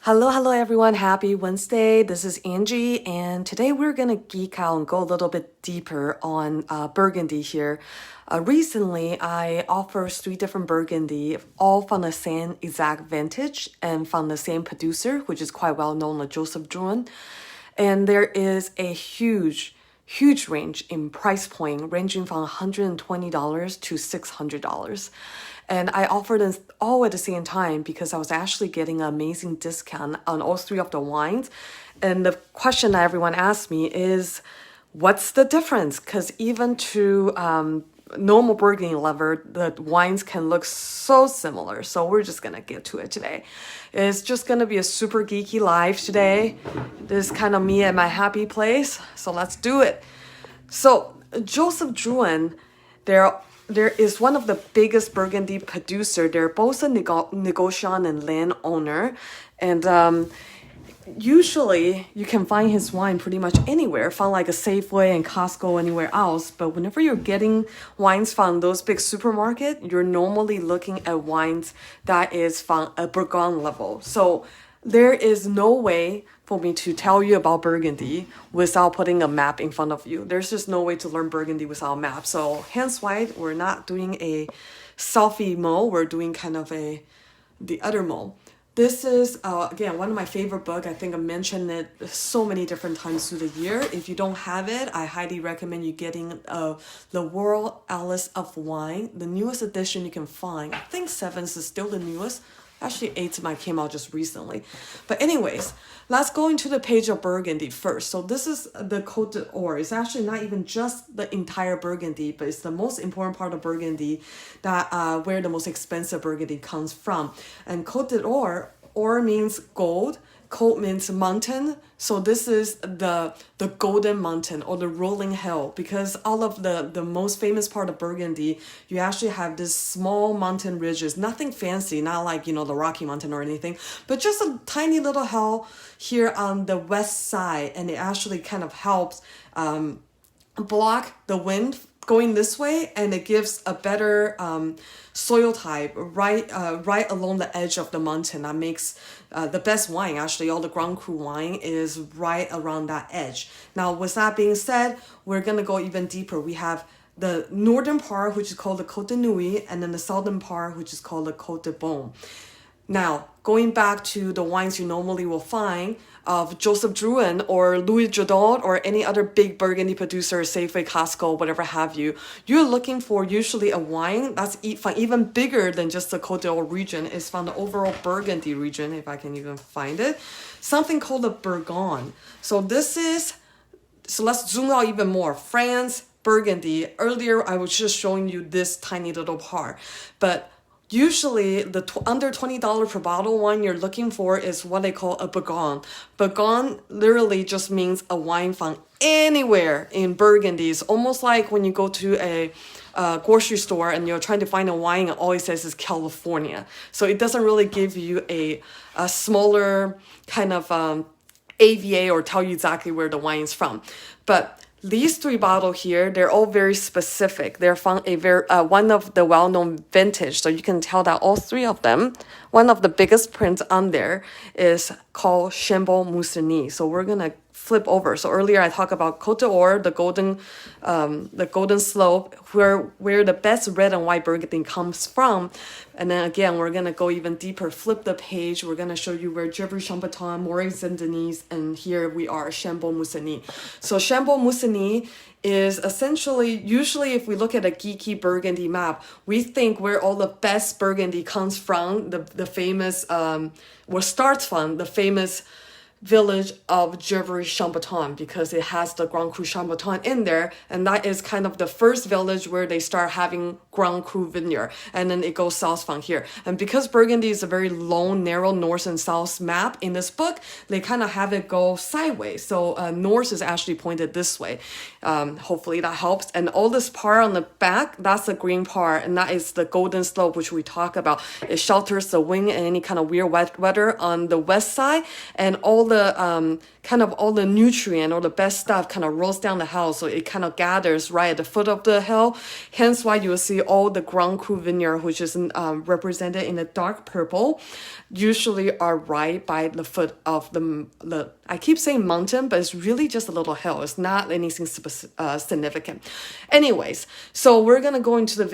Hello everyone. Happy Wednesday. This is Angie, and today we're gonna geek out and go a little bit deeper on Burgundy here. Recently, I offer 3 different Burgundy, all from the same exact vintage and from the same producer, which is quite well known, like Joseph Drouhin. And there is a huge range in price point, ranging from $120 to $600. And I offered them all at the same time because I was actually getting an amazing discount on all 3 of the wines. And the question that everyone asked me is, what's the difference? Because even to normal Burgundy lover, the wines can look so similar. So we're just gonna get to it today. It's just gonna be a super geeky live today. This is kind of me at my happy place. So let's do it. So Joseph Drouhin, there is one of the biggest Burgundy producer. They're both a negotiant and landowner, and usually you can find his wine pretty much anywhere, from like a Safeway and Costco, anywhere else. But whenever you're getting wines from those big supermarket, you're normally looking at wines that is from a Burgundy level. So there is no way for me to tell you about Burgundy without putting a map in front of you. There's just no way to learn Burgundy without a map. So hence why we're not doing a selfie mode. We're doing kind of the other mode. This is, again, one of my favorite books. I think I mentioned it so many different times through the year. If you don't have it, I highly recommend you getting The World Atlas of Wine, the newest edition you can find. I think 7th is still the newest. Actually, 8th might came out just recently. But anyways, let's go into the page of Burgundy first. So this is the Côte d'Or. It's actually not even just the entire Burgundy, but it's the most important part of Burgundy that where the most expensive Burgundy comes from. And Côte d'Or, or means gold. Côte means mountain, so this is the golden mountain or the rolling hill, because all of the most famous part of Burgundy, you actually have this small mountain ridges, nothing fancy, not like, the Rocky Mountain or anything, but just a tiny little hill here on the west side, and it actually kind of helps block the wind going this way, and it gives a better soil type right along the edge of the mountain. That makes the best wine. Actually, all the Grand Cru wine is right around that edge. Now, with that being said, we're gonna go even deeper. We have the northern part, which is called the Côte de Nuit, and then the southern part, which is called the Côte de Beaune. Now, going back to the wines you normally will find of Joseph Drouhin or Louis Jadot or any other big Burgundy producer, Safeway, Costco, whatever have you, you're looking for usually a wine that's even bigger than just the Côte d'Or region. It's from the overall Burgundy region, if I can even find it. Something called the Bourgogne. So let's zoom out even more. France, Burgundy. Earlier, I was just showing you this tiny little part. But usually, the under $20 per bottle wine you're looking for is what they call a Bourgogne. Bourgogne literally just means a wine from anywhere in Burgundy. It's almost like when you go to a grocery store and you're trying to find a wine and all it says is California. So it doesn't really give you a smaller kind of AVA or tell you exactly where the wine is from. But these 3 bottles here, they're all very specific. They're from a one of the well-known vintage. So you can tell that all 3 of them, one of the biggest prints on there is called Chambon Musigny. So we're going to flip over. So earlier I talked about Côte d'Or, the golden slope, where the best red and white Burgundy comes from. And then again, we're going to go even deeper, flip the page. We're going to show you where Gevrey Chambertin, Moray Saint-Denis, and here we are, Chambon Musigny. So Chambon Musigny is essentially, usually if we look at a geeky Burgundy map, we think where all the best Burgundy comes from, the famous, starts from the famous village of Gevrey Chambertin, because it has the Grand Cru Chambertin in there, and that is kind of the first village where they start having Grand Cru vineyard, and then it goes south from here. And because Burgundy is a very long, narrow north and south map in this book, they kind of have it go sideways. So north is actually pointed this way. Hopefully that helps. And all this part on the back, that's the green part, and that is the golden slope, which we talk about. It shelters the wind and any kind of weird weather on the west side, and all the the kind of all the nutrient or the best stuff kind of rolls down the hill, so it kind of gathers right at the foot of the hill. Hence why you will see all the Grand Cru vineyard, which is represented in the dark purple, usually are right by the foot of the I keep saying mountain, but it's really just a little hill. It's not anything significant. Anyways, so we're gonna go into the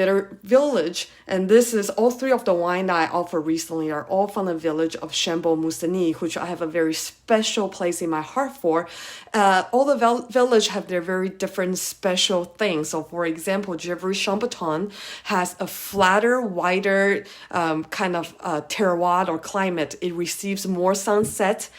village, and this is all three of the wine that I offer recently are all from the village of Chambon-Musigny, which I have a very special place in my heart for. All the village have their very different special things. So for example, Gevrey-Chambertin has a flatter, wider kind of terroir or climate. It receives more sunset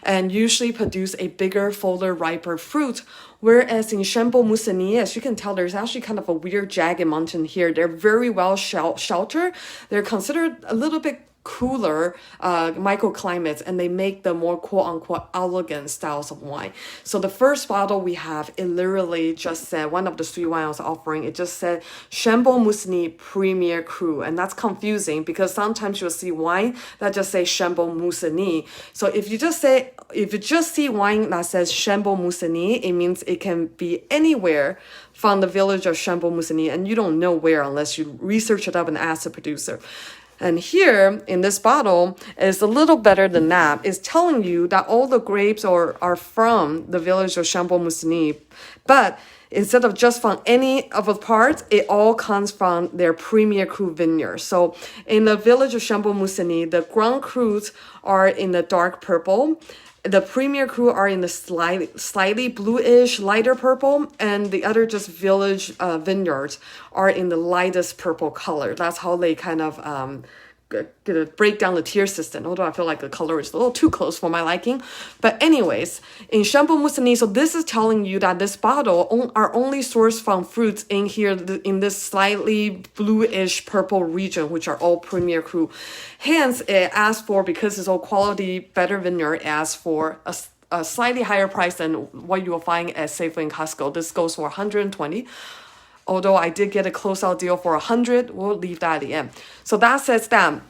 and usually produce a bigger, fuller, riper fruit. Whereas in Chambon-Musigny, as you can tell, there's actually kind of a weird jagged mountain here. They're very well sheltered. They're considered a little bit cooler microclimates, and they make the more quote-unquote elegant styles of wine. So the first bottle we have, it literally just said, one of the three wines I was offering, it just said Chambon-Musigny Premier Cru, and that's confusing because sometimes you'll see wine that just say Chambon-Musigny. So if you just see wine that says Chambon-Musigny, it means it can be anywhere from the village of Chambon-Musigny, and you don't know where unless you research it up and ask the producer. And here in this bottle is a little better than that. It's telling you that all the grapes are from the village of Chambon-Musigny, but instead of just from any of the parts, it all comes from their Premier Cru vineyard. So in the village of Chambon-Musigny, the Grand Crus are in the dark purple. The Premier Cru are in the slightly bluish, lighter purple, and the other just village vineyards are in the lightest purple color. That's how they kind of break down the tier system, although I feel like the color is a little too close for my liking. But anyways, in Chambon-Musigny, so this is telling you that this bottle are only sourced from fruits in here, in this slightly bluish purple region, which are all Premier Cru. Hence, it asks for, because it's all quality, better vineyard, it asks for a slightly higher price than what you will find at Safeway and Costco. This goes for $120. Although I did get a closeout deal for $100, we'll leave that at the end. So that says that.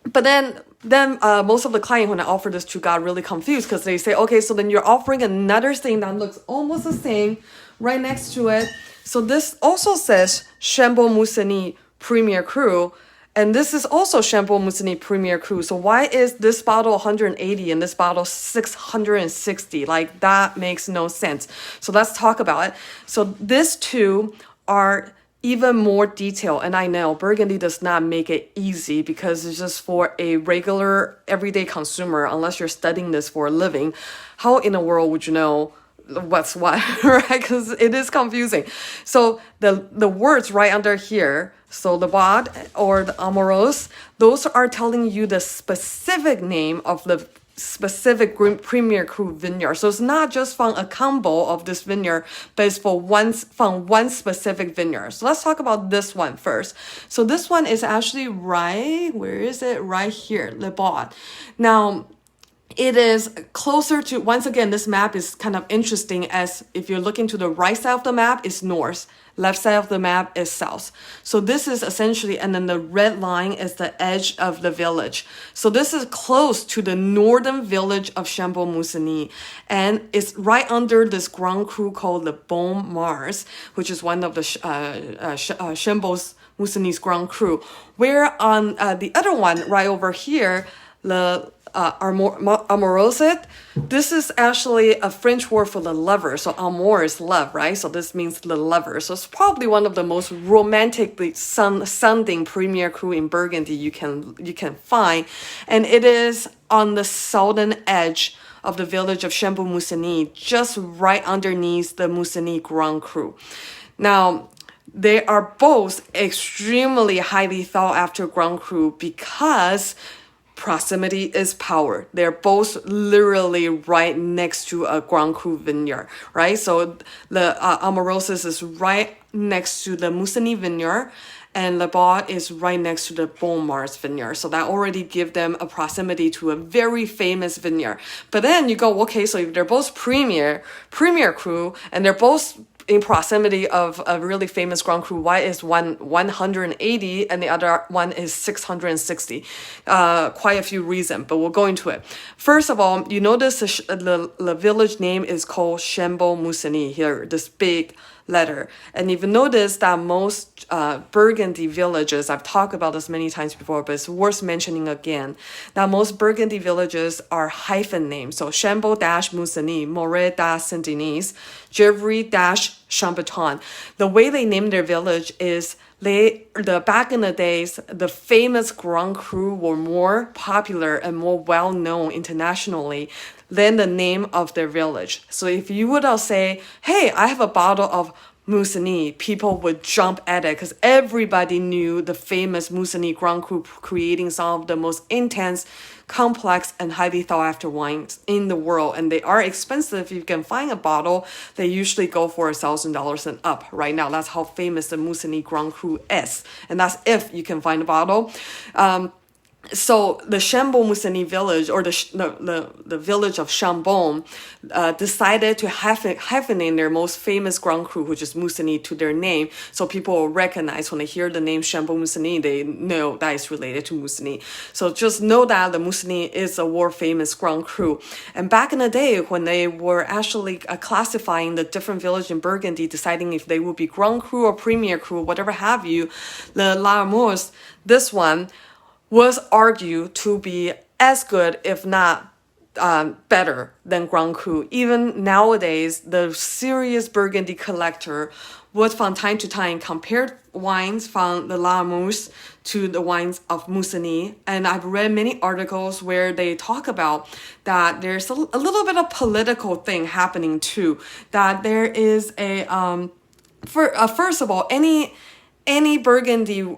But then most of the clients, when I offered this to, got really confused because they say, okay, so then you're offering another thing that looks almost the same right next to it. So this also says Chambon-Musigny Premier Cru, and this is also Chambon-Musigny Premier Cru. So why is this bottle 180 and this bottle 660? Like, that makes no sense. So let's talk about it. So these two are even more detailed, and I know Burgundy does not make it easy because it's just for a regular everyday consumer. Unless you're studying this for a living, how in the world would you know what's what, right? Because it is confusing. So the words right under here, so the Bod or the Amoureuse, those are telling you the specific name of the specific Premier Cru vineyard. So it's not just from a combo of this vineyard, but it's from one specific vineyard. So let's talk about this one first. So this one is actually where is it? Right here, Le Bod. Now, it is closer to, once again, this map is kind of interesting, as if you're looking to the right side of the map, it's north. Left side of the map is south. So this is essentially, and then the red line is the edge of the village. So this is close to the northern village of Chambon-Musigny, and it's right under this Grand Cru called the Bon Mars, which is one of the Chambon-Musigny's Grand Cru. Where on the other one right over here, the Amoureuse, this is actually a French word for the lover. So amour is love, right? So this means the lover. So it's probably one of the most romantically sounding Premier Cru in Burgundy you can find, and it is on the southern edge of the village of Chambon-Musigny, just right underneath the Musigny Grand Cru. Now, they are both extremely highly sought after Grand Cru because proximity is power. They're both literally right next to a Grand Cru vineyard, right? So the Amoureuse is right next to the Musigny vineyard, and Le Bod is right next to the Bon Mars vineyard. So that already give them a proximity to a very famous vineyard. But then you go, okay, so if they're both Premier Cru, and they're both in proximity of a really famous Grand Cru. Why is one 180 and the other one is 660? Quite a few reasons, but we'll go into it. First of all, you notice the village name is called Shambo Musini here, this big letter. And if you notice that most Burgundy villages, I've talked about this many times before, but it's worth mentioning again, that most Burgundy villages are hyphen names. So Chambeau-Mussigny, Moret-Saint-Denis, Gevrey-Chambertin. The way they name their village is back in the days, the famous Grand Cru were more popular and more well-known internationally than the name of their village. So if you would say, hey, I have a bottle of Mussigny, people would jump at it because everybody knew the famous Mussigny Grand Cru creating some of the most intense, complex, and highly sought after wines in the world. And they are expensive. If you can find a bottle, they usually go for $1,000 and up right now. That's how famous the Mussigny Grand Cru is. And that's if you can find a bottle. So the Chambon-Mussigny village, or the village of Chambon, decided to hyphenate their most famous Grand Cru, which is Mussigny, to their name. So people will recognize when they hear the name Chambon-Mussigny, they know that is related to Mussigny. So just know that the Mussigny is a world famous Grand Cru. And back in the day, when they were actually classifying the different villages in Burgundy, deciding if they would be Grand Cru or Premier Cru, whatever have you, the Larmours, this one, was argued to be as good, if not better, than Grand Cru. Even nowadays, the serious Burgundy collector would from time to time compare wines from the Larmours to the wines of Mussigny. And I've read many articles where they talk about that there's a little bit of political thing happening too. That there is first of all, any Burgundy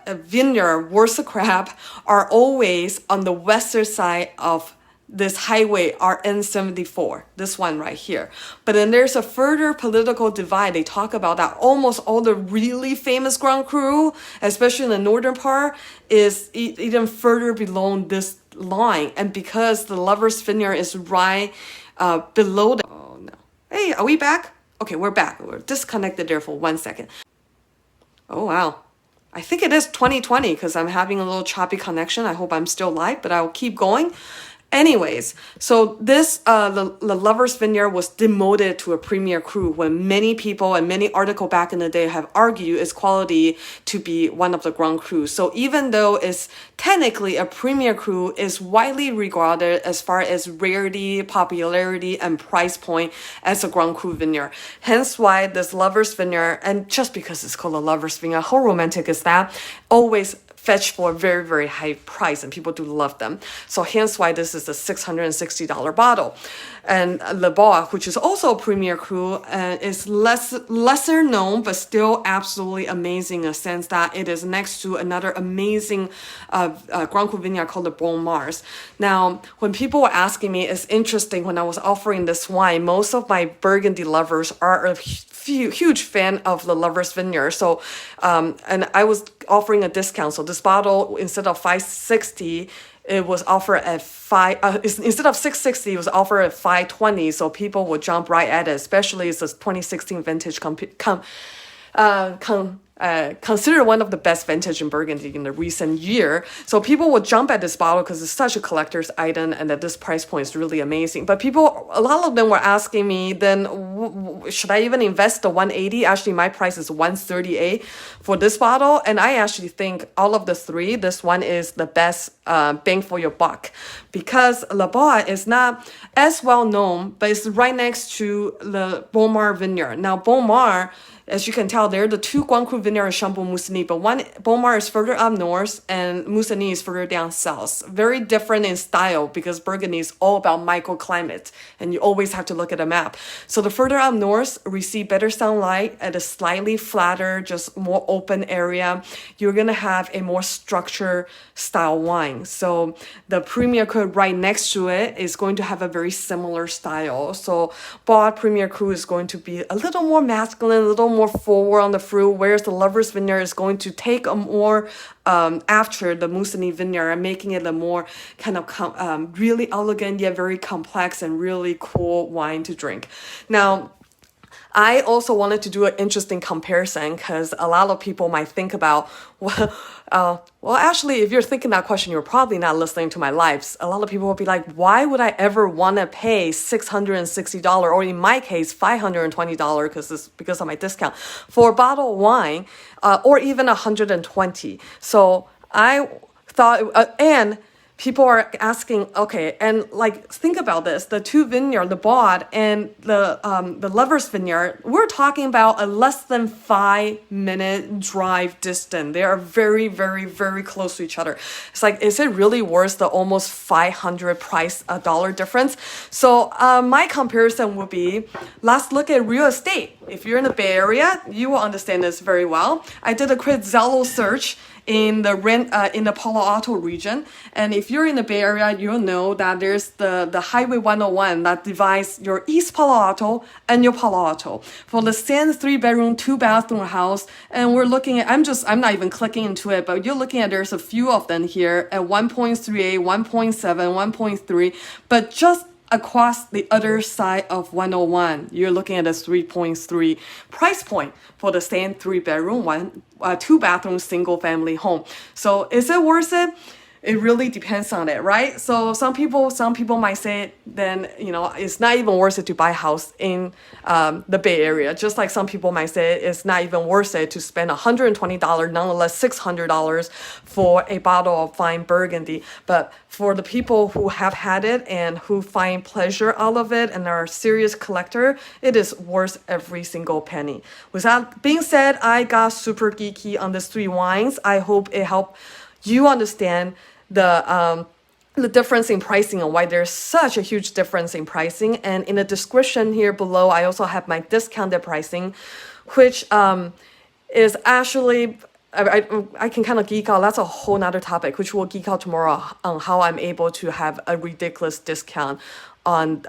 vineyard worth of crap are always on the western side of this highway RN74, this one right here. But then there's a further political divide. They talk about that almost all the really famous Grand Cru, especially in the northern part, is even further below this line. And because the Lover's Vineyard is right below the... Oh no. Hey, are we back? Okay, we're back. We're disconnected there for 1 second. Oh, wow. I think it is 2020 because I'm having a little choppy connection. I hope I'm still live, but I'll keep going. Anyways, so this, the Lover's Vineyard was demoted to a Premier Cru when many people and many articles back in the day have argued its quality to be one of the Grand Crus. So even though it's technically a Premier Cru, is widely regarded as far as rarity, popularity, and price point as a Grand Cru vineyard. Hence why this Lover's Vineyard, and just because it's called a Lover's Vineyard, how romantic is that? Always fetch for a very, very high price, and people do love them. So hence why this is a $660 bottle. And Le Bois, which is also a Premier Cru, is lesser known, but still absolutely amazing in a sense that it is next to another amazing Grand Cru vineyard called the Bon Mars. Now, when people were asking me, it's interesting, when I was offering this wine, most of my Burgundy lovers are a huge fan of the Lover's Vineyard. So, and I was offering a discount. So this bottle, instead of $560, it was offered at instead of $660, it was offered at $520. So people would jump right at it, especially it's a 2016 vintage considered one of the best vintage in Burgundy in the recent year. So people would jump at this bottle because it's such a collector's item and at this price point is really amazing. But a lot of them were asking me, then should I even invest the $180? Actually, my price is $138 for this bottle. And I actually think all of the three, this one is the best bang for your buck, because Le Bois is not as well known, but it's right next to the Bon Mars vineyard. Now, Bon Mars, as you can tell, they're the two Grand Cru vineyards, Chambon-Mussigny, but Bon Mars is further up north and Mussigny is further down south. Very different in style because Burgundy is all about microclimate and you always have to look at a map. So the further up north receive better sunlight at a slightly flatter, just more open area. You're going to have a more structured style wine. So the Premier Cru right next to it is going to have a very similar style. So Bois Premier Cru is going to be a little more masculine, a little more forward on the fruit, whereas the Lover's Vineyard is going to take a more after the Mussigny Vineyard and making it a more kind of really elegant yet very complex and really cool wine to drink. Now, I also wanted to do an interesting comparison because a lot of people might think about, well, actually, if you're thinking that question, you're probably not listening to my lives. A lot of people will be like, why would I ever want to pay $660 or in my case, $520 because of my discount for a bottle of wine, or even $120. So I thought, and people are asking, okay, and like think about this: the two vineyard, the Bod and the Lovers Vineyard, we're talking about a less than 5-minute drive distance. They are very, very, very close to each other. It's like, is it really worth the almost 500 price dollar difference? So my comparison would be, let's look at real estate. If you're in the Bay Area, you will understand this very well. I did a quick Zillow search in the Palo Alto region, and if you're in the Bay Area, you'll know that there's the Highway 101 that divides your East Palo Alto and your Palo Alto. For the same 3-bedroom, 2-bathroom house, and we're looking at, I'm not even clicking into it, but you're looking at, there's a few of them here at 1.38, 1.7, 1.3, but just across the other side of 101, you're looking at a 3.3 price point for the same 3-bedroom, 2-bathroom, single-family home. So is it worth it? It really depends on it, right? So some people might say, then, it's not even worth it to buy a house in the Bay Area. Just like some people might say it's not even worth it to spend $120, nonetheless $600 for a bottle of fine Burgundy. But for the people who have had it and who find pleasure out of it and are a serious collector, it is worth every single penny. With that being said, I got super geeky on these 3 wines. I hope it helped you understand the difference in pricing and why there's such a huge difference in pricing. And in the description here below, I also have my discounted pricing, which is actually, I can kind of geek out. That's a whole nother topic, which we'll geek out tomorrow on how I'm able to have a ridiculous discount on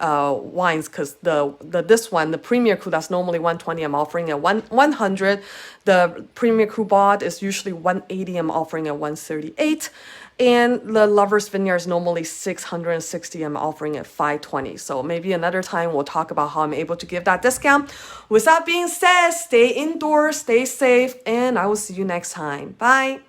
wines, because the Premier Cru that's normally 120, I'm offering at 100. The Premier Cru Bod is usually 180, I'm offering at 138. And the Lovers Vineyard is normally 660, I'm offering at 520. So maybe another time we'll talk about how I'm able to give that discount. With that being said, stay indoors, stay safe, and I will see you next time. Bye.